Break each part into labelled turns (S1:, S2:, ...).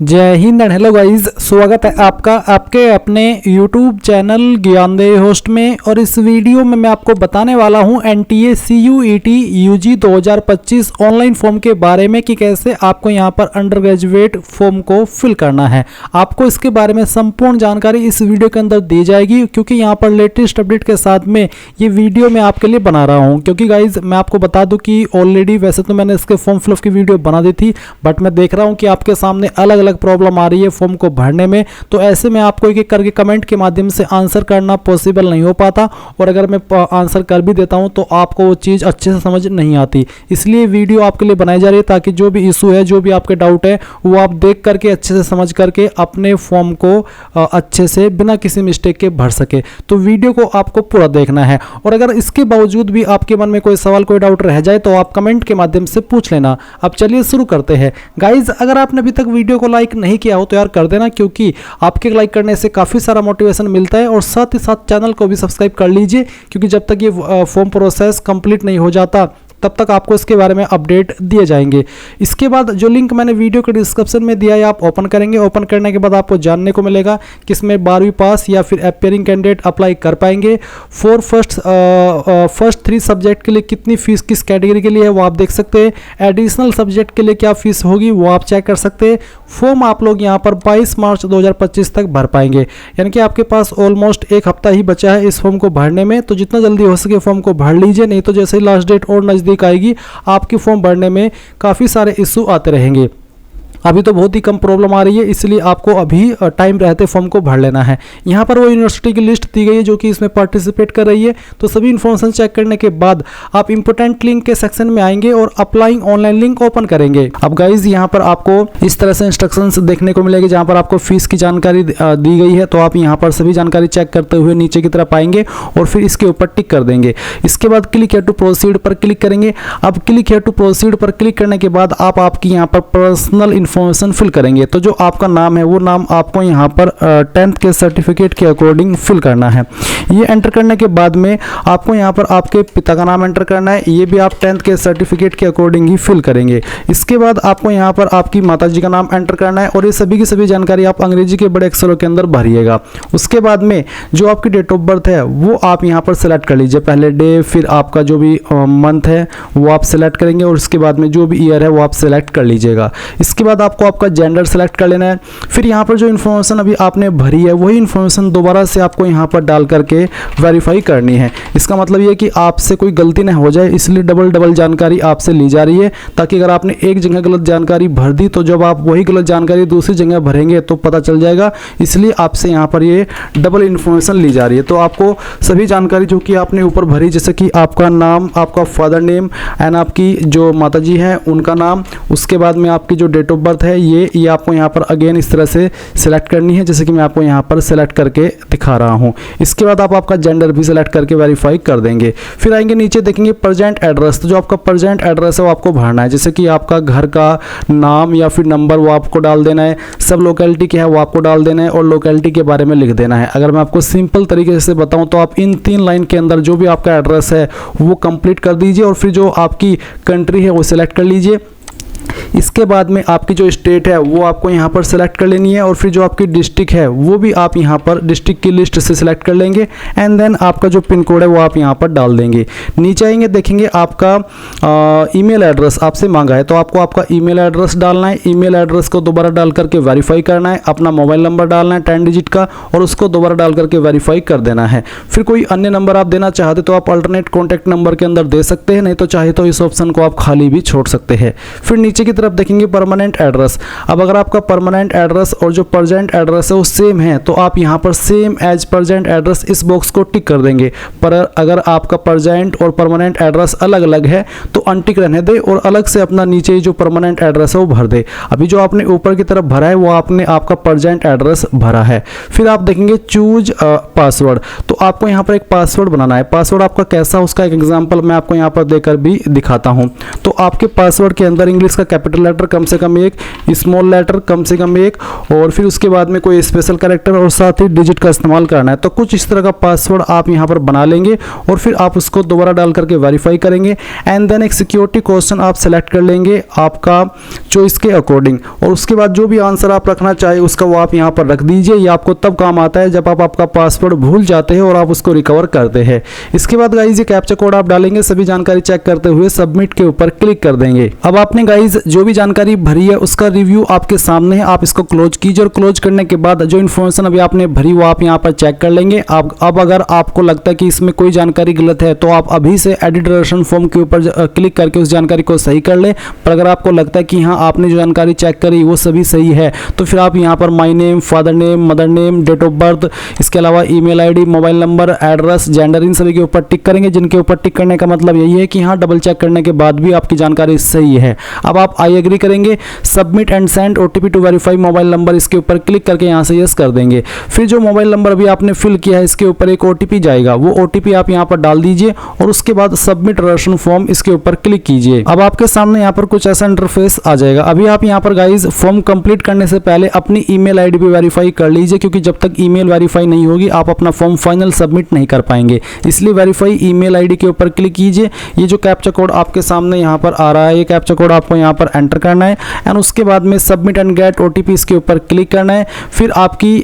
S1: जय Hind and hello guys, स्वागत है आपका आपके अपने YouTube चैनल ज्ञानदेव होस्ट में। और इस वीडियो में मैं आपको बताने वाला हूं NTA CUET UG 2025 online form के बारे में कि कैसे आपको यहां पर अंडर ग्रेजुएट फॉर्म को फिल करना है। आपको इसके बारे में संपूर्ण जानकारी इस वीडियो के अंदर दी जाएगी, क्योंकि यहाँ पर लेटेस्ट अपडेट के साथ में ये वीडियो मैं आपके लिए बना रहा हूँ। क्योंकि गाइज मैं आपको बता दूँ कि ऑलरेडी वैसे तो मैंने इसके फॉर्म फिलअप की वीडियो बना दी थी, बट मैं देख रहा हूँ कि आपके सामने अलग अलग प्रॉब्लम आ रही है फॉर्म को भरने में। तो ऐसे में आपको एक एक करके कमेंट के माध्यम से आंसर करना पॉसिबल नहीं हो पाता, और अगर मैं आंसर कर भी देता हूं तो आपको वो चीज़ अच्छे से समझ नहीं आती। इसलिए वीडियो आपके लिए बनाई जा रही है ताकि जो भी इशू है, जो भी आपके डाउट है, वो आप देख करके अच्छे से समझ करके अपने फॉर्म को अच्छे से बिना किसी मिस्टेक के भर सके। तो वीडियो को आपको पूरा देखना है, और अगर इसके बावजूद भी आपके मन में कोई सवाल कोई डाउट रह जाए तो आप कमेंट के माध्यम से पूछ लेना। अब चलिए शुरू करते हैं। गाइज अगर आपने अभी तक वीडियो को लाइक नहीं किया हो तो यार कर देना, क्योंकि आपके लाइक करने से काफ़ी सारा मोटिवेशन मिलता है। और साथ ही साथ चैनल को भी सब्सक्राइब कर लीजिए, क्योंकि जब तक ये फॉर्म प्रोसेस कंप्लीट नहीं हो जाता तब तक आपको इसके बारे में अपडेट दिए जाएंगे। इसके बाद जो लिंक मैंने वीडियो के डिस्क्रिप्शन में दिया है आप ओपन करेंगे। ओपन करने के बाद आपको जानने को मिलेगा कि इसमें 12वीं पास या फिर अपेयरिंग कैंडिडेट अप्लाई कर पाएंगे। फर्स्ट 3 सब्जेक्ट के लिए कितनी फीस किस कैटेगरी के लिए है वो आप देख सकते हैं। एडिशनल सब्जेक्ट के लिए क्या फीस होगी वो आप चेक कर सकते हैं। फॉर्म आप लोग यहाँ पर 22 मार्च 2025 तक भर पाएंगे, यानी कि आपके पास ऑलमोस्ट एक हफ्ता ही बचा है इस फॉर्म को भरने में। तो जितना जल्दी हो सके फॉर्म को भर लीजिए, नहीं तो जैसे ही लास्ट डेट और नज़दीक आएगी आपके फॉर्म भरने में काफ़ी सारे इशू आते रहेंगे। अभी तो बहुत ही कम प्रॉब्लम आ रही है, इसलिए आपको अभी टाइम रहते फॉर्म को भर लेना है। यहाँ पर वो यूनिवर्सिटी की लिस्ट दी गई है जो कि इसमें पार्टिसिपेट कर रही है। तो सभी इन्फॉर्मेशन चेक करने के बाद आप इंपोर्टेंट लिंक के सेक्शन में आएंगे और अप्लाइंग ऑनलाइन लिंक ओपन करेंगे। अब गाइज यहाँ पर आपको इस तरह से इंस्ट्रक्शंस देखने को मिलेगी, जहाँ पर आपको फीस की जानकारी दी गई है। तो आप यहाँ पर सभी जानकारी चेक करते हुए नीचे की तरफ आएंगे और फिर इसके ऊपर टिक कर देंगे। इसके बाद क्लिक हियर टू प्रोसीड पर क्लिक करेंगे। अब क्लिक हियर टू प्रोसीड पर क्लिक करने के बाद आपकी यहाँ पर पर्सनल इन्फॉर्मेशन फिल करेंगे। तो जो आपका नाम है वो नाम आपको यहाँ पर 10th के सर्टिफिकेट के अकॉर्डिंग फिल करना है। ये एंटर करने के बाद में आपको यहाँ पर आपके पिता का नाम एंटर करना है, ये भी आप 10th के सर्टिफिकेट के अकॉर्डिंग ही फिल करेंगे। इसके बाद आपको यहाँ पर आपकी माताजी का नाम एंटर करना है, और ये सभी की सभी जानकारी आप अंग्रेजी के बड़े अक्षरों के अंदर भरिएगा। उसके बाद में जो आपकी डेट ऑफ बर्थ है वो आप यहाँ पर सेलेक्ट कर लीजिए, पहले डे, फिर आपका जो भी मंथ है वो आप सेलेक्ट करेंगे, और उसके बाद में जो भी ईयर है वो आप सेलेक्ट कर लीजिएगा। इसके बाद आपको आपका जेंडर सेलेक्ट कर लेना है। फिर यहाँ पर जो इन्फॉर्मेशन अभी आपने भरी है वही इन्फॉर्मेशन दोबारा से आपको यहाँ पर डाल करके वेरीफाई करनी है। इसका मतलब ये कि आपसे कोई गलती ना हो जाए, इसलिए डबल जानकारी आपसे ली जा रही है, ताकि अगर आपने एक जगह गलत जानकारी भर दी तो जब आप वही गलत जानकारी दूसरी जगह भरेंगे तो पता चल जाएगा। इसलिए आपसे यहाँ पर ये डबल इन्फॉर्मेशन ली जा रही है। तो आपको सभी जानकारी जो कि आपने ऊपर भरी, जैसे कि आपका नाम, आपका फादर नेम एंड आपकी जो माताजी हैं उनका नाम, उसके बाद में आपकी जो डेट ऑफ बर्थ है ये आपको यहाँ पर अगेन इस तरह से सिलेक्ट करनी है, जैसे कि मैं आपको यहाँ पर सिलेक्ट करके दिखा रहा हूँ। इसके बाद आप आपका जेंडर भी सिलेक्ट करके वेरीफाई कर देंगे। फिर आएंगे नीचे देखेंगे प्रेजेंट एड्रेस। तो जो आपका प्रेजेंट एड्रेस है वो आपको भरना है, जैसे कि आपका घर का नाम या फिर नंबर वो आपको डाल देना है। सब लोकेलिटी क्या है वो आपको डाल देना है, और लोकेलिटी के बारे में लिख देना है। अगर मैं आपको सिंपल तरीके से बताऊँ तो आप इन 3 लाइन के अंदर जो भी आपका एड्रेस है वो कंप्लीट कर दीजिए, और फिर जो आपकी कंट्री है वो सिलेक्ट कर लीजिए। इसके बाद में आपकी जो स्टेट है वो आपको यहाँ पर सेलेक्ट कर लेनी है, और फिर जो आपकी डिस्ट्रिक्ट है वो भी आप यहाँ पर डिस्ट्रिक्ट की लिस्ट से सिलेक्ट कर लेंगे। एंड देन आपका जो पिन कोड है वो आप यहाँ पर डाल देंगे। नीचे आएंगे देखेंगे आपका ईमेल एड्रेस आपसे मांगा है, तो आपको आपका ईमेल एड्रेस डालना है। ईमेल एड्रेस को दोबारा डाल करके वेरीफाई करना है। अपना मोबाइल नंबर डालना है 10 डिजिट का, और उसको दोबारा डाल करके वेरीफाई कर देना है। फिर कोई अन्य नंबर आप देना चाहते तो आप अल्टरनेट कॉन्टैक्ट नंबर के अंदर दे सकते हैं, नहीं तो चाहे तो इस ऑप्शन को आप खाली भी छोड़ सकते हैं। फिर नीचे की तरफ देखेंगे परमानेंट एड्रेस। अब अगर आपका परमानेंट एड्रेस और जो प्रेजेंट एड्रेस है वो सेम है तो आप यहाँ पर सेम एज प्रेजेंट एड्रेस इस बॉक्स को टिक कर देंगे। पर अगर आपका प्रेजेंट और परमानेंट एड्रेस अलग अलग है तो अनटिक रहने दे, और अलग से अपना नीचे जो परमानेंट एड्रेस है वो भर दे। अभी जो आपने ऊपर की तरफ भरा है वो आपने आपका प्रेजेंट एड्रेस भरा है। फिर आप देखेंगे चूज पासवर्ड। तो आपको यहाँ पर एक पासवर्ड बनाना है। पासवर्ड आपका कैसा, उसका एक एग्जाम्पल मैं आपको यहाँ पर देकर भी दिखाता हूँ। तो आपके पासवर्ड के अंदर इंग्लिश का इसका कैपिटल लेटर कम से कम एक, स्मॉल लेटर कम से कम एक, और फिर उसके बाद में कोई स्पेशल कैरेक्टर और साथ ही डिजिट का इस्तेमाल करना है। तो कुछ इस तरह का पासवर्ड आप यहाँ पर बना लेंगे और फिर आप उसको दोबारा डाल करके वेरीफाई करेंगे। एंड देन एक सिक्योरिटी क्वेश्चन आप सेलेक्ट कर लेंगे आपका चॉइस के अकॉर्डिंग, और उसके बाद जो भी आंसर आप रखना चाहे उसका वो आप यहाँ पर रख दीजिए। ये आपको तब काम आता है जब आप आपका पासवर्ड भूल जाते हैं और आप उसको रिकवर करते हैं। इसके बाद गाइज ये कैप्चा कोड आप डालेंगे, सभी जानकारी चेक करते हुए सबमिट के ऊपर क्लिक कर देंगे। अब आपने गाइज जो भी जानकारी भरी है उसका रिव्यू आपके सामने है, आप इसको क्लोज कीजिए और क्लोज करने के बाद जो इन्फॉर्मेशन अभी आपने भरी वो आप यहाँ पर चेक कर लेंगे। अब अगर आपको लगता है कि इसमें कोई जानकारी गलत है तो आप अभी से एडिट डिक्लेरेशन फॉर्म के ऊपर क्लिक करके उस जानकारी को सही कर ले। पर अगर आपको लगता है कि हाँ आपने जो जानकारी चेक करी वो सभी सही है तो फिर आप यहाँ पर my name, father name, mother name, date of birth, इसके अलावा email ID, mobile number, address, gender, इन सभी के ऊपर टिक करेंगे। जिनके ऊपर टिक करने का मतलब यही है कि हाँ डबल चेक करने के बाद भी आपकी जानकारी सही है। अब आप आई एग्री करेंगे, submit and send OTP to verify mobile number, इसके ऊपर क्लिक करके यहाँ से यस कर देंगे। फिर जो मोबाइल नंबर अभी आपने फिल किया है इसके ऊपर एक ओटीपी जाएगा, वो ओटीपी आप यहाँ पर डाल दीजिए और उसके बाद सबमिट रजिस्ट्रेशन फॉर्म इसके ऊपर क्लिक कीजिए। अब आपके सामने यहाँ पर कुछ ऐसा इंटरफेस आ जाएगा। अभी आप यहाँ पर गाइज फॉर्म कंप्लीट करने से पहले अपनी ईमेल आईडी भी वेरीफाई कर लीजिए, क्योंकि जब तक ईमेल वेरीफाई नहीं होगी आप अपना फॉर्म फाइनल सबमिट नहीं कर पाएंगे। इसलिए वेरीफाई ईमेल आईडी के ऊपर क्लिक कीजिए। ये जो कैप्चा कोड आपके सामने यहाँ पर आ रहा है, ये कैप्चा कोड आपको यहाँ पर एंटर करना है एंड उसके बाद में सबमिट एंड गेट ओटीपी इसके ऊपर क्लिक करना है। फिर आपकी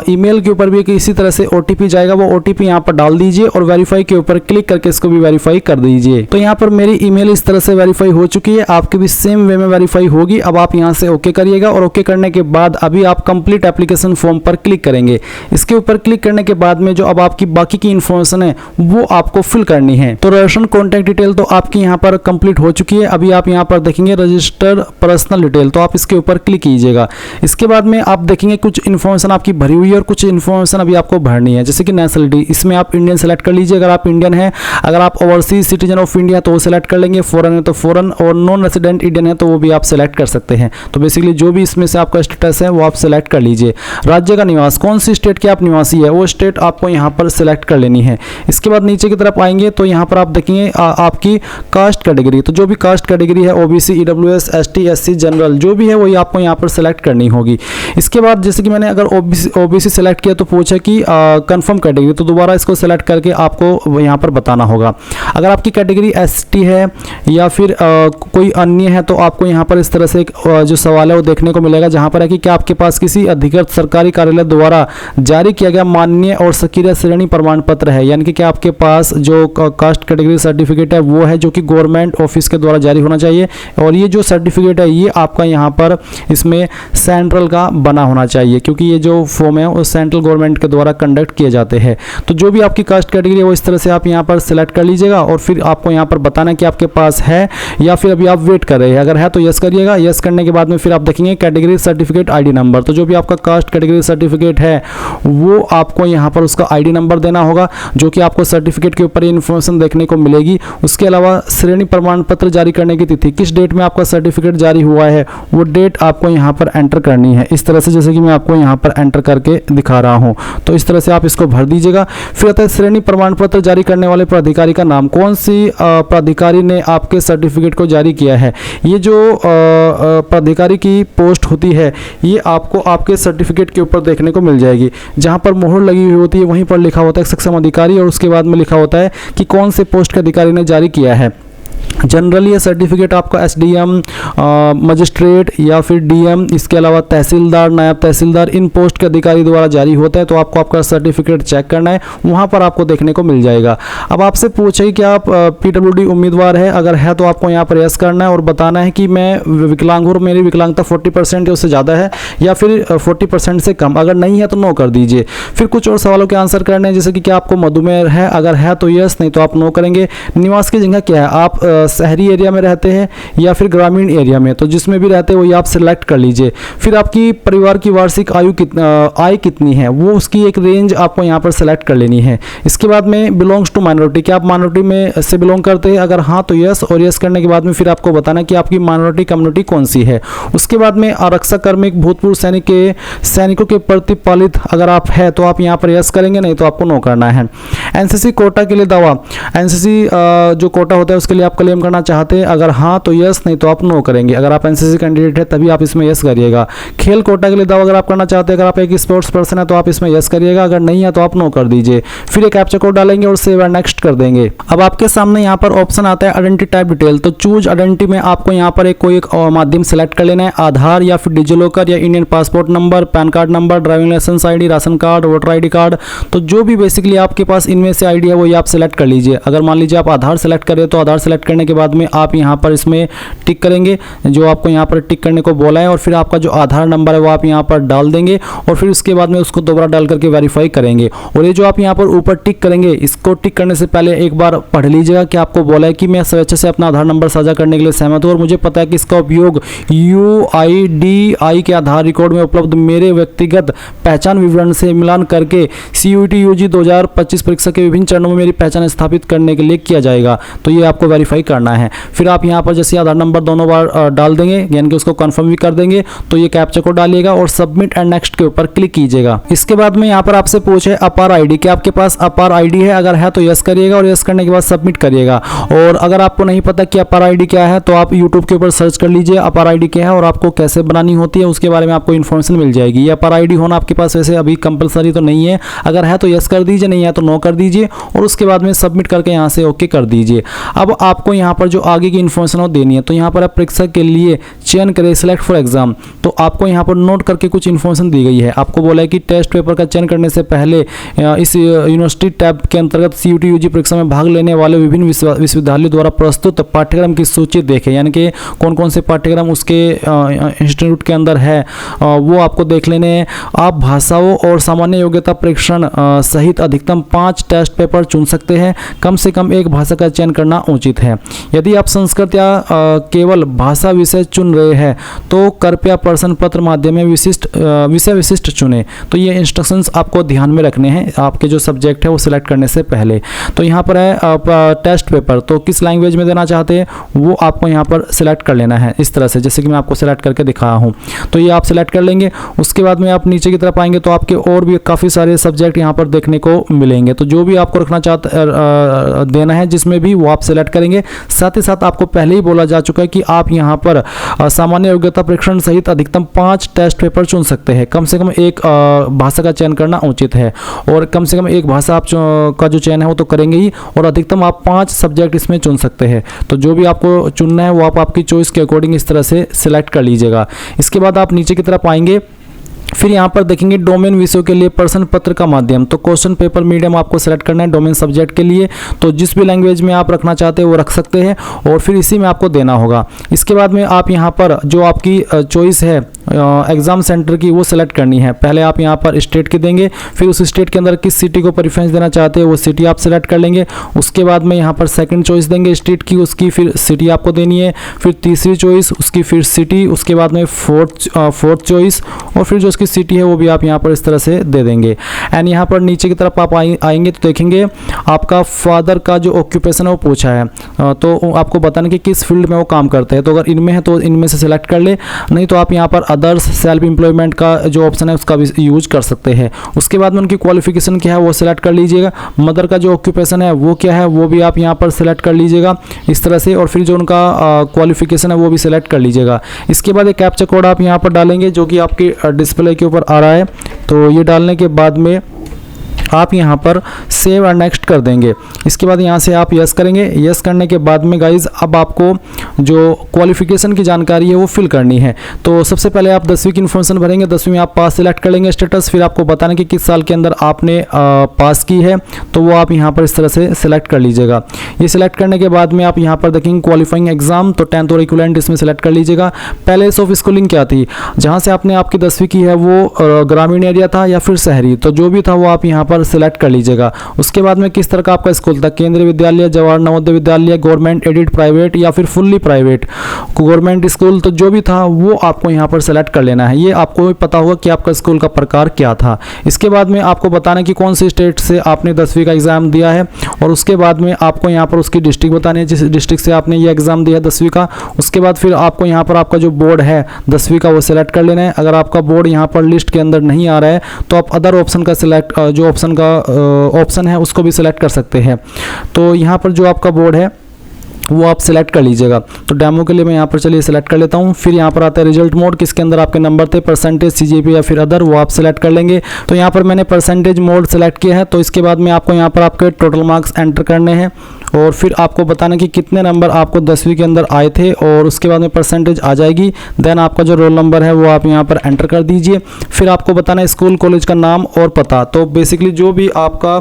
S1: ईमेल के ऊपर भी इसी तरह से ओटीपी जाएगा, वो ओटीपी यहाँ पर डाल दीजिए और वेरीफाई के ऊपर क्लिक करके इसको भी वेरीफाई कर दीजिए। तो यहाँ पर मेरी ईमेल इस तरह से वेरीफाई हो चुकी है, आपकी भी सेम वे में वेरीफाई होगी। अब आप यहाँ से ओके करिएगा और ओके करने के बाद अभी आप कंप्लीट एप्लीकेशन फॉर्म पर क्लिक करेंगे। इसके ऊपर क्लिक करने के बाद में जो अब आपकी बाकी की इन्फॉर्मेशन है वो आपको फिल करनी है। तो रजिस्ट्रेशन कॉन्टैक्ट डिटेल तो आपकी यहाँ पर कंप्लीट हो चुकी है। अभी आप यहाँ पर देखेंगे रजिस्टर पर्सनल डिटेल, तो आप इसके ऊपर क्लिक कीजिएगा। इसके बाद में आप देखेंगे कुछ इन्फॉर्मेशन आपकी भरी हुई है और कुछ इन्फॉर्मेशन अभी आपको भरनी है, जैसे कि नेशनलिटी, इसमें आप इंडियन सेलेक्ट कर लीजिए अगर आप इंडियन है। अगर आप ओवरसीज सिटीजन ऑफ इंडिया तो वो सेलेक्ट कर लेंगे, फॉरेन है तो फॉरेन, और नॉन रेसिडेंट इंडियन है तो वो भी आप सेलेक्ट कर सकते हैं। तो बेसिकली जो भी इसमें से आपका स्टेटस है वो आप सेलेक्ट कर लीजिए। राज्य का निवास, कौन सी स्टेट के आप निवासी है वो स्टेट आपको यहाँ पर सेलेक्ट कर लेनी है। इसके बाद नीचे की तरफ आएंगे तो यहाँ पर आप देखेंगे आपकी कास्ट कैटेगरी, तो जो भी कास्ट कैटेगरी है OBC, EWS, ST, SC, general जो भी है वही आपको यहाँ पर सेलेक्ट करनी होगी। इसके बाद जैसे कि मैंने अगर ओबीसी सेलेक्ट किया तो पूछा कि कंफर्म कैटेगरी, तो दोबारा इसको सेलेक्ट करके आपको यहाँ पर बताना होगा। अगर आपकी कैटेगरी एसटी है या फिर कोई अन्य है तो आपको यहाँ पर इस तरह से एक जो सवाल है वो देखने को मिलेगा, जहाँ पर है कि क्या आपके पास किसी अधिकृत सरकारी कार्यालय द्वारा जारी किया गया मान्य और सक्रिय श्रेणी प्रमाण पत्र है, यानी कि क्या आपके पास जो कास्ट कैटेगरी सर्टिफिकेट है वो है जो कि गवर्नमेंट ऑफिस के द्वारा जारी होना चाहिए। और ये जो सर्टिफिकेट है ये आपका यहाँ पर इसमें सेंट्रल का बना होना चाहिए, क्योंकि ये जो फॉर्म है वो सेंट्रल गवर्नमेंट के द्वारा कंडक्ट किए जाते हैं। तो जो भी आपकी कास्ट कैटेगरी है वो इस तरह से आप यहाँ पर सिलेक्ट कर लीजिएगा और फिर आपको यहाँ पर बताना है कि आपके पास है या फिर अभी आप वेट कर रहे हैं। अगर है तो यस करिएगा। यस करने के बाद में फिर आप देखेंगे कैटेगरी सर्टिफिकेट आईडी नंबर, तो जो भी आपका कास्ट कैटेगरी सर्टिफिकेट है वो आपको यहाँ पर उसका आईडी नंबर देना होगा, जो कि आपको सर्टिफिकेट के ऊपर इन्फॉर्मेशन देखने को मिलेगी। उसके अलावा श्रेणी प्रमाण पत्र जारी करने की तिथि, किस डेट में आपका सर्टिफिकेट जारी हुआ है वो डेट आपको यहाँ पर एंटर करनी है, इस तरह से जैसे कि मैं आपको यहाँ पर एंटर करके दिखा रहा हूँ। तो इस तरह से आप इसको भर दीजिएगा। फिर आता है श्रेणी प्रमाण पत्र जारी करने वाले प्राधिकारी का नाम, कौन सी प्राधिकारी ने आपके सर्टिफिकेट को जारी किया है। ये जो प्राधिकारी की पोस्ट होती है ये आपको आपके सर्टिफिकेट के ऊपर देखने को मिल जाएगी। जहाँ पर मोहर लगी हुई होती है वहीं पर लिखा होता है सक्षम अधिकारी और उसके बाद में लिखा होता है कि कौन से पोस्ट के अधिकारी ने जारी किया है। जनरली ये सर्टिफिकेट आपका एसडीएम, मजिस्ट्रेट या फिर डीएम, इसके अलावा तहसीलदार, नायब तहसीलदार, इन पोस्ट के अधिकारी द्वारा जारी होता है। तो आपको आपका सर्टिफिकेट चेक करना है, वहाँ पर आपको देखने को मिल जाएगा। अब आपसे पूछे कि आप पीडब्ल्यूडी उम्मीदवार है, अगर है तो आपको यहाँ पर यस करना है और बताना है कि मैं विकलांग हूँ, मेरी विकलांगता 40% या उससे ज़्यादा है या फिर 40% से कम। अगर नहीं है तो नो कर दीजिए। फिर कुछ और सवालों के आंसर करने हैं, जैसे कि क्या आपको मधुमेह है, अगर है तो यस, नहीं तो आप नो करेंगे। निवास की जगह क्या है, आप शहरी एरिया में रहते हैं या फिर ग्रामीण एरिया में, तो जिसमें भी रहते हैं वही आप सिलेक्ट कर लीजिए। फिर आपकी परिवार की वार्षिक आय कितनी है वो उसकी एक रेंज आपको यहाँ पर सेलेक्ट कर लेनी है। इसके बाद में बिलोंग्स टू माइनॉरिटी, क्या आप माइनॉरिटी में से बिलोंग करते हैं, अगर हाँ तो यस, और यस करने के बाद में फिर आपको बताना कि आपकी माइनॉरिटी कम्युनिटी कौन सी है। उसके बाद में आरक्षक कार्मिक भूतपूर्व सैनिकों के प्रतिपालित अगर आप है तो आप यहाँ पर यस करेंगे, नहीं तो आपको नो करना है। एनसीसी कोटा के लिए दावा, एनसीसी जो कोटा होता है उसके लिए आप क्लेम करना चाहते हैं, अगर हाँ तो यस, नहीं तो आप नो करेंगे। अगर आप एनसीसी कैंडिडेट है तभी आप इसमें यस करिएगा। खेल कोटा के लिए दावा अगर आप करना चाहते हैं, अगर आप एक स्पोर्ट्स पर्सन है तो आप इसमें यस करिएगा, अगर नहीं है तो आप नो कर दीजिए। फिर एक कैप्चा कोड डालेंगे और सेव एंड नेक्स्ट कर देंगे। अब आपके सामने यहाँ पर ऑप्शन आता है आइडेंटिटी टाइप डिटेल, तो चूज आइडेंटिटी में आपको यहाँ पर कोई एक माध्यम सेलेक्ट कर लेना है, आधार या फिर डिजिलॉकर या Indian passport number, PAN card number, driving licence ID, ration card, voter ID card, तो जो भी बेसिकली आपके पास इनमें से आईडी है वो ये आप सेलेक्ट कर लीजिए। अगर मान लीजिए आप आधार सेलेक्ट करें तो आधार सेलेक्ट करने के बाद में आप यहाँ पर इसमें टिक करेंगे, जो आपको यहाँ पर टिक करने को बोला है, और फिर आपका जो आधार नंबर है वो आप यहाँ पर डाल देंगे और फिर उसके बाद में उसको दोबारा डाल करके वेरीफाई करेंगे। और ये जो आप यहाँ पर ऊपर टिक करेंगे, इसको टिक करने से पहले एक बार पढ़ लीजिएगा कि आपको बोला है कि मैं स्वेच्छा से अपना आधार नंबर साझा करने के लिए सहमत हूँ और मुझे पता है कि इसका उपयोग UIDAI के आधार रिकॉर्ड में उपलब्ध मेरे व्यक्तिगत पहचान विवरण से मिलान करके CUET UG 2025 परीक्षा के विभिन्न चरणों में मेरी पहचान स्थापित करने के लिए किया जाएगा। तो ये आपको वेरीफाई करना है। फिर आप यहाँ पर जैसे आधार नंबर दोनों बार डाल देंगे, यानी कि उसको कंफर्म भी कर देंगे, तो ये कैप्चा कोड डालिएगा और सबमिट एंड नेक्स्ट के ऊपर क्लिक कीजिएगा। इसके बाद में यहाँ पर आपसे पूछे अपार आईडी, कि आपके पास अपार आईडी है, अगर है तो यस करिएगा और यस करने के बाद सबमिट करिएगा। और अगर आपको नहीं पता कि अपार आईडी क्या है तो आप यूट्यूब के ऊपर सर्च कर लीजिए अपार आईडी क्या है और आपको कैसे बनानी होती है उसके बारे में आपको इन्फॉर्मेशन मिल जाएगी। ये अपार आईडी होना आपके पास वैसे अभी कंपलसरी तो नहीं है, अगर है तो यस कर दीजिए, नहीं है तो नो कर दीजिए और उसके बाद में सबमिट करके यहाँ से ओके कर दीजिए। अब आपको यहाँ पर जो आगे की इन्फॉर्मेशन वो देनी है, तो यहाँ पर आप परीक्षा के लिए चयन करें सिलेक्ट फॉर एग्जाम, तो आपको यहाँ पर नोट करके कुछ इन्फॉर्मेशन दी गई है। आपको बोला है कि टेस्ट पेपर का चयन करने से पहले इस यूनिवर्सिटी टैब के अंतर्गत CUET UG परीक्षा में भाग लेने वाले विभिन्न विश्वविद्यालयों द्वारा प्रस्तुत पाठ्यक्रम की सूची देखें, यानी कि कौन कौन से पाठ्यक्रम उसके इंस्टीट्यूट के अंदर है वो आपको देख लेने हैं। आप भाषाओं और सामान्य योग्यता परीक्षण सहित अधिकतम 5 टेस्ट पेपर चुन सकते हैं। कम से कम एक भाषा का चयन करना उचित है। यदि आप संस्कृत या केवल भाषा विषय चुन रहे हैं तो कृपया प्रश्न पत्र माध्यम में विषय विशिष्ट चुनें। तो ये इंस्ट्रक्शंस आपको ध्यान में रखने हैं आपके जो सब्जेक्ट है वो सिलेक्ट करने से पहले। तो यहाँ पर है टेस्ट पेपर, तो किस लैंग्वेज में देना चाहते हैं वो आपको यहाँ पर सिलेक्ट कर लेना है इस तरह से, जैसे कि मैं आपको सिलेक्ट करके दिखाया हूँ। तो ये आप सिलेक्ट कर लेंगे। उसके बाद में आप नीचे की तरफ आएंगे तो आपके और भी काफ़ी सारे सब्जेक्ट यहाँ पर देखने को मिलेंगे। तो जो भी आपको रखना चाहते देना है जिसमें भी वो आप सिलेक्ट करेंगे। साथ ही साथ आपको पहले ही बोला जा चुका है कि आप यहाँ पर सामान्य योग्यता परीक्षण सहित अधिकतम 5 टेस्ट पेपर चुन सकते हैं। कम से कम एक भाषा का चयन करना उचित है और कम से कम एक भाषा आप का जो चयन है वो तो करेंगे ही, और अधिकतम आप 5 सब्जेक्ट इसमें चुन सकते हैं। तो जो भी आपको चुनना है वो आप आपकी चॉइस के अकॉर्डिंग इस तरह से सिलेक्ट कर लीजिएगा। इसके बाद आप नीचे की तरफ आएंगे, फिर यहाँ पर देखेंगे डोमेन विषयों के लिए प्रश्न पत्र का माध्यम, तो क्वेश्चन पेपर मीडियम आपको सेलेक्ट करना है डोमेन सब्जेक्ट के लिए। तो जिस भी लैंग्वेज में आप रखना चाहते हैं वो रख सकते हैं और फिर इसी में आपको देना होगा। इसके बाद में आप यहाँ पर जो आपकी चॉइस है एग्ज़ाम सेंटर की वो सिलेक्ट करनी है। पहले आप यहाँ पर स्टेट की देंगे, फिर उस स्टेट के अंदर किस सिटी को प्रेफरेंस देना चाहते हैं वो सिटी आप सिलेक्ट कर लेंगे। उसके बाद में यहाँ पर सेकंड चॉइस देंगे स्टेट की, उसकी फिर सिटी आपको देनी है। फिर तीसरी चॉइस उसकी फिर सिटी, उसके बाद में फोर्थ चॉइस और फिर जो उसकी सिटी है वो भी आप यहाँ पर इस तरह से दे देंगे। एंड यहाँ पर नीचे की तरफ आप आएंगे तो देखेंगे आपका फादर का जो ऑक्यूपेशन है वो पूछा है, तो आपको बताना कि किस फील्ड में वो काम करते हैं। तो अगर इनमें है तो इनमें से सिलेक्ट कर ले, नहीं तो आप यहाँ पर अदर्स सेल्फ एम्प्लॉयमेंट का जो ऑप्शन है उसका भी यूज कर सकते हैं। उसके बाद में उनकी क्वालिफिकेशन क्या है वो सिलेक्ट कर लीजिएगा। मदर का जो ऑक्यूपेशन है वो क्या है वो भी आप यहाँ पर सिलेक्ट कर लीजिएगा इस तरह से, और फिर जो उनका क्वालिफिकेशन है वो भी सिलेक्ट कर लीजिएगा। इसके बाद एक कैप्चा कोड आप यहाँ पर डालेंगे जो कि आपके डिस्प्ले के ऊपर आ रहा है। तो ये डालने के बाद में आप यहाँ पर सेव और नेक्स्ट कर देंगे। इसके बाद यहाँ से आप यस करेंगे। यस करने के बाद में गाइज अब आपको जो क्वालिफिकेशन की जानकारी है वो फिल करनी है। तो सबसे पहले आप 10वीं की इन्फॉर्मेशन भरेंगे, 10वीं में आप पास सिलेक्ट कर लेंगे स्टेटस, फिर आपको बताना कि किस साल के अंदर आपने पास की है, तो वो आप यहाँ पर इस तरह से सिलेक्ट कर लीजिएगा। ये सिलेक्ट करने के बाद में आप यहाँ पर देखेंगे क्वालिफाइंग एग्जाम, तो 10th और इक्विवेलेंट इसमें सेलेक्ट कर लीजिएगा। पैलेस ऑफ स्कूलिंग क्या थी, जहाँ से आपने आपकी 10वीं की है वो ग्रामीण एरिया था या फिर शहरी, तो जो भी था वो आप यहाँ पर सिलेक्ट कर लीजिएगा। उसके बाद में किस तरह का आपका स्कूल था, केंद्रीय विद्यालय, Jawahar Navodaya Vidyalaya, government aided private या फिर फुल्ली प्राइवेट गवर्नमेंट स्कूल, तो जो भी था वो आपको यहाँ पर सेलेक्ट कर लेना है। ये आपको भी पता होगा कि आपका स्कूल का प्रकार क्या था। इसके बाद में आपको बताना कि कौन सी स्टेट से आपने 10वीं का एग्जाम दिया है, और उसके बाद में आपको यहाँ पर उसकी डिस्ट्रिक्ट बतानी है जिस डिस्ट्रिक्ट से आपने ये एग्जाम दिया 10वीं का। उसके बाद फिर आपको यहाँ पर आपका जो बोर्ड है 10वीं का वो सिलेक्ट कर लेना है। अगर आपका बोर्ड यहाँ पर लिस्ट के अंदर नहीं आ रहा है तो आप अदर ऑप्शन का सिलेक्ट जो ऑप्शन ऑप्शन का ऑप्शन है उसको भी सिलेक्ट कर सकते हैं। तो यहाँ पर जो आपका बोर्ड है वो आप सिलेक्ट कर लीजिएगा। तो डेमो के लिए मैं यहाँ पर चलिए सिलेक्ट कर लेता हूँ। फिर यहाँ पर आता है रिजल्ट मोड, किसके अंदर आपके नंबर थे, परसेंटेज, सीजीपी या फिर अदर, वो आप सिलेक्ट कर लेंगे। तो यहाँ पर मैंने परसेंटेज मोड सिलेक्ट किया है। तो इसके बाद में आपको यहाँ पर आपके टोटल मार्क्स एंटर करने हैं और फिर आपको बताना कि कितने नंबर आपको 10वीं के अंदर आए थे और उसके बाद में परसेंटेज आ जाएगी। देन आपका जो रोल नंबर है वो आप यहाँ पर एंटर कर दीजिए। फिर आपको बताना है स्कूल कॉलेज का नाम और पता। तो बेसिकली जो भी आपका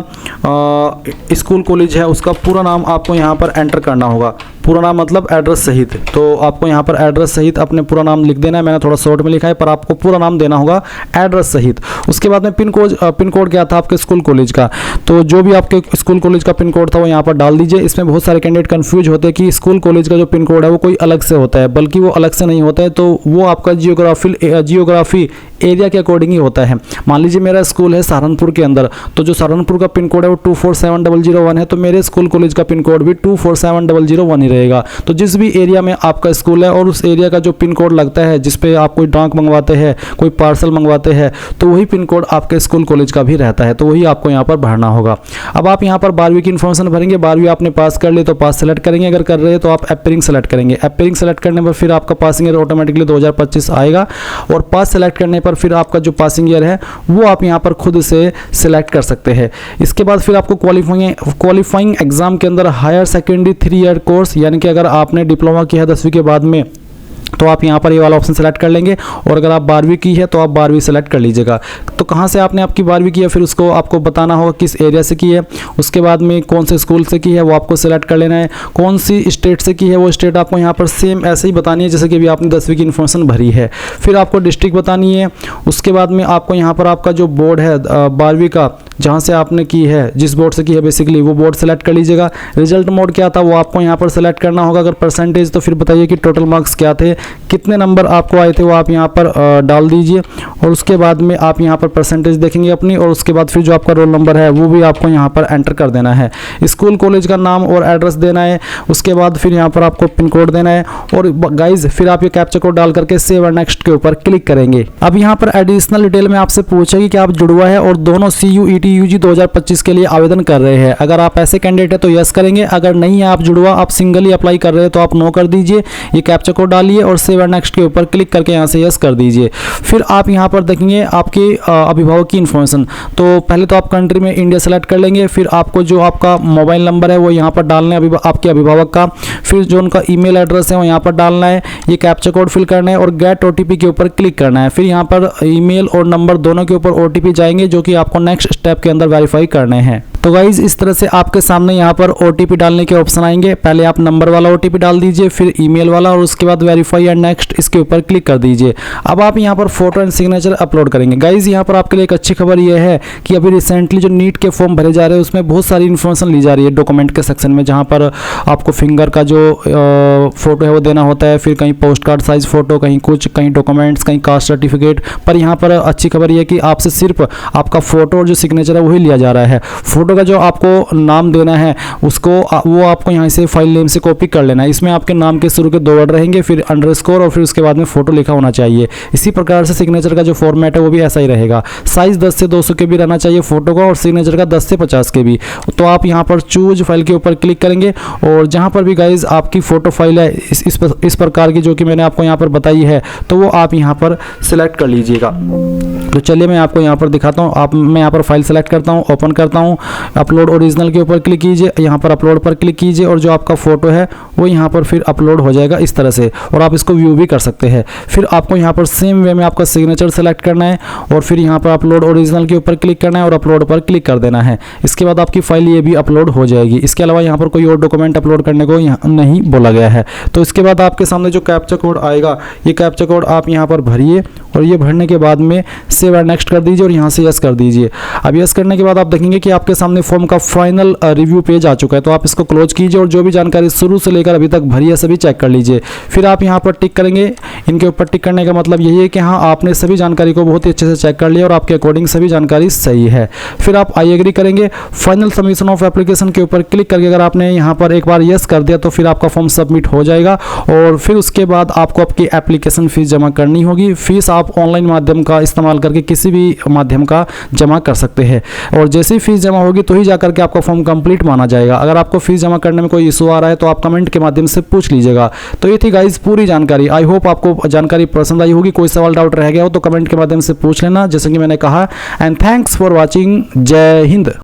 S1: स्कूल कॉलेज है उसका पूरा नाम आपको यहाँ पर एंटर करना होगा। पूरा नाम मतलब एड्रेस सहित। तो आपको यहाँ पर एड्रेस सहित अपने पूरा नाम लिख देना है। मैंने थोड़ा शॉर्ट में लिखा है पर आपको पूरा नाम देना होगा एड्रेस सहित। उसके बाद में पिन कोड क्या था आपके स्कूल कॉलेज का, तो जो भी आपके स्कूल कॉलेज का पिन कोड था वो यहाँ पर डाल दीजिए। इसमें बहुत सारे कैंडिडेट कंफ्यूज होते हैं कि स्कूल कॉलेज का जो पिन कोड है वो कोई अलग से होता है, बल्कि वो अलग से नहीं होता है। तो वो आपका जियोग्राफी एरिया के अकॉर्डिंग ही होता है। मान लीजिए मेरा स्कूल है सहारनपुर के अंदर, तो जो सहारनपुर का पिन कोड है वो 247001 है, तो मेरे स्कूल कॉलेज का पिन कोड भी 247001 ही रहेगा। तो जिस भी एरिया में आपका स्कूल है और उस एरिया का जो पिन कोड लगता है, जिस पे आप कोई डाक मंगवाते हैं, कोई पार्सल मंगवाते हैं, तो वही पिन कोड आपके स्कूल कॉलेज का भी रहता है। तो वही आपको यहाँ पर भरना होगा। अब आप यहाँ पर 12वीं की इन्फॉर्मेशन भरेंगे। 12वीं आपने पास कर ले तो पास सेलेक्ट करेंगे, अगर कर रहे हैं तो आप अपेयरिंग सेलेक्ट करेंगे। अपेयरिंग सेलेक्ट करने पर फिर आपका पासिंग ईयर ऑटोमेटिकली 2025 आएगा और पास सेलेक्ट करने पर फिर आपका जो पासिंग ईयर है वो आप यहाँ पर खुद से सिलेक्ट कर सकते हैं। इसके बाद फिर आपको क्वालिफाइंग एग्जाम के अंदर हायर सेकेंडरी 3 ईयर कोर्स, यानी कि अगर आपने डिप्लोमा किया है 10वीं के बाद में तो आप यहाँ पर ये वाला ऑप्शन सेलेक्ट कर लेंगे। और अगर आप 12वीं की है तो आप 12वीं सेलेक्ट कर लीजिएगा। तो कहाँ से आपने आपकी 12वीं की है फिर उसको आपको बताना होगा किस एरिया से की है, उसके बाद में कौन से स्कूल से की है वो आपको सेलेक्ट कर लेना है, कौन सी स्टेट से की है वो स्टेट आपको यहाँ पर सेम ऐसे ही बतानी है जैसे कि अभी आपने 10वीं की इन्फॉर्मेशन भरी है। फिर आपको डिस्ट्रिक्ट बतानी है। उसके बाद में आपको यहाँ पर आपका जो बोर्ड है 12वीं का जहाँ से आपने की है, जिस बोर्ड से की है बेसिकली वो बोर्ड सेलेक्ट कर लीजिएगा। रिजल्ट मोड क्या था वो आपको यहाँ पर सेलेक्ट करना होगा। अगर परसेंटेज तो फिर बताइए कि टोटल मार्क्स क्या थे, कितने नंबर आपको आए थे वो आप यहाँ पर डाल दीजिए। और उसके बाद में आप यहाँ पर परसेंटेज देखेंगे अपनी और उसके बाद फिर जो आपका रोल नंबर है वो भी आपको यहाँ पर एंटर कर देना है। स्कूल कॉलेज का नाम और एड्रेस देना है। उसके बाद फिर यहाँ पर आपको पिन कोड देना है और गाइज फिर आप ये कैप्चा कोड डाल करके सेव और नेक्स्ट के ऊपर क्लिक करेंगे। अब यहाँ पर एडिशनल डिटेल में आपसे पूछेगी कि आप जुड़वा है और दोनों CUET UG 2025 के लिए आवेदन कर रहे हैं। अगर आप ऐसे कैंडिडेट है तो यस करेंगे, अगर नहीं है आप जुड़वा, आप सिंगली अप्लाई कर रहे हैं तो आप नो कर दीजिए। ये कैप्चा कोड डालिए और सेव और नेक्स्ट के ऊपर क्लिक करके यहाँ से यस कर दीजिए। फिर आप यहाँ पर देखेंगे आपके अभिभावक की इन्फॉर्मेशन। तो पहले तो आप कंट्री में इंडिया सेलेक्ट कर लेंगे। फिर आपको जो आपका मोबाइल नंबर है वो यहाँ पर डालना है आपके अभिभावक का। फिर जो उनका ईमेल एड्रेस है वो यहाँ पर डालना है। ये कैप्चा कोड फिल करना है और गेट OTP के ऊपर क्लिक करना है। फिर यहाँ पर ईमेल और नंबर दोनों के ऊपर OTP जाएंगे जो कि आपको नेक्स्ट स्टेप के अंदर वेरीफाई करने हैं। तो गाइज इस तरह से आपके सामने यहाँ पर OTP डालने के ऑप्शन आएंगे। पहले आप नंबर वाला OTP डाल दीजिए, फिर ईमेल वाला और उसके बाद वेरीफाई एंड नेक्स्ट इसके ऊपर क्लिक कर दीजिए। अब आप यहाँ पर फोटो एंड सिग्नेचर अपलोड करेंगे। गाइज यहाँ पर आपके लिए एक अच्छी खबर यह है कि अभी रिसेंटली जो नीट के फॉर्म भरे जा रहे हैं उसमें बहुत सारी इन्फॉर्मेशन ली जा रही है डॉक्यूमेंट के सेक्शन में, जहाँ पर आपको फिंगर का जो फोटो है वो देना होता है, फिर कहीं पोस्ट कार्ड साइज फोटो, कहीं कुछ, कहीं डॉक्यूमेंट्स, कहीं कास्ट सर्टिफिकेट। पर यहाँ पर अच्छी खबर यह कि आपसे सिर्फ आपका फोटो और जो सिग्नेचर है वही लिया जा रहा है। फोटो का जो आपको नाम देना है उसको वो आपको यहाँ से फाइल नेम से कॉपी कर लेना है। इसमें आपके नाम के शुरू के 2 वर्ड रहेंगे, फिर अंडरस्कोर और फिर उसके बाद में फोटो लिखा होना चाहिए। इसी प्रकार से सिग्नेचर का जो फॉर्मेट है वो भी ऐसा ही रहेगा। साइज 10 से 200 के भी रहना चाहिए फोटो का और सिग्नेचर का 10 से 50 के भी। तो आप यहाँ पर चूज फाइल के ऊपर क्लिक करेंगे और जहाँ पर भी गाइज आपकी फोटो फाइल है इस प्रकार की जो कि मैंने आपको यहाँ पर बताई है तो वो आप यहाँ पर सिलेक्ट कर लीजिएगा। तो चलिए मैं आपको यहाँ पर दिखाता हूँ। मैं यहाँ पर फाइल सेलेक्ट करता हूँ, ओपन करता हूँ, अपलोड ओरिजिनल के ऊपर क्लिक कीजिए, यहाँ पर अपलोड पर क्लिक कीजिए और जो आपका फोटो है वो यहाँ पर फिर अपलोड हो जाएगा इस तरह से और आप इसको व्यू भी कर सकते हैं। फिर आपको यहाँ पर सेम वे में आपका सिग्नेचर सेलेक्ट करना है और फिर यहाँ पर अपलोड ओरिजिनल के ऊपर क्लिक करना है और अपलोड पर क्लिक कर देना है। इसके बाद आपकी फाइल ये भी अपलोड हो जाएगी। इसके अलावा यहाँ पर कोई और डॉक्यूमेंट अपलोड करने को यहाँ नहीं बोला गया है। तो इसके बाद आपके सामने जो कैप्चा कोड आएगा ये कैप्चा कोड आप यहाँ पर भरिए और ये भरने के बाद में सेव एंड नेक्स्ट कर दीजिए और यहाँ से यस कर दीजिए। अब यस करने के बाद आप देखेंगे कि आपके सामने फॉर्म का फाइनल रिव्यू पेज आ चुका है। तो आप इसको क्लोज कीजिए और जो भी जानकारी शुरू से लेकर अभी तक भरी है सभी चेक कर लीजिए। फिर आप यहाँ पर टिक करेंगे इनके ऊपर टिक करने का मतलब यही है कि हाँ आपने सभी जानकारी को बहुत ही अच्छे से चेक कर लिया और आपके अकॉर्डिंग सभी जानकारी सही है। फिर आप आई एग्री करेंगे। फाइनल सबमिशन ऑफ एप्लीकेशन के ऊपर क्लिक करके अगर आपने यहाँ पर एक बार यस कर दिया तो फिर आपका फॉर्म सबमिट हो जाएगा और फिर उसके बाद आपको आपकी एप्लीकेशन फीस जमा करनी होगी। फीस आप ऑनलाइन माध्यम का इस्तेमाल करके किसी भी माध्यम का जमा कर सकते हैं और जैसे ही फीस जमा होगी तो ही जाकर के आपका फॉर्म कंप्लीट माना जाएगा। अगर आपको फीस जमा करने में कोई इशू आ रहा है तो आप कमेंट के माध्यम से पूछ लीजिएगा। तो ये थी गाइज पूरी जानकारी। आई होप आपको जानकारी पसंद आई होगी। कोई सवाल डाउट रह गया हो तो कमेंट के माध्यम से पूछ लेना जैसे कि मैंने कहा। And thanks for watching. जय हिंद।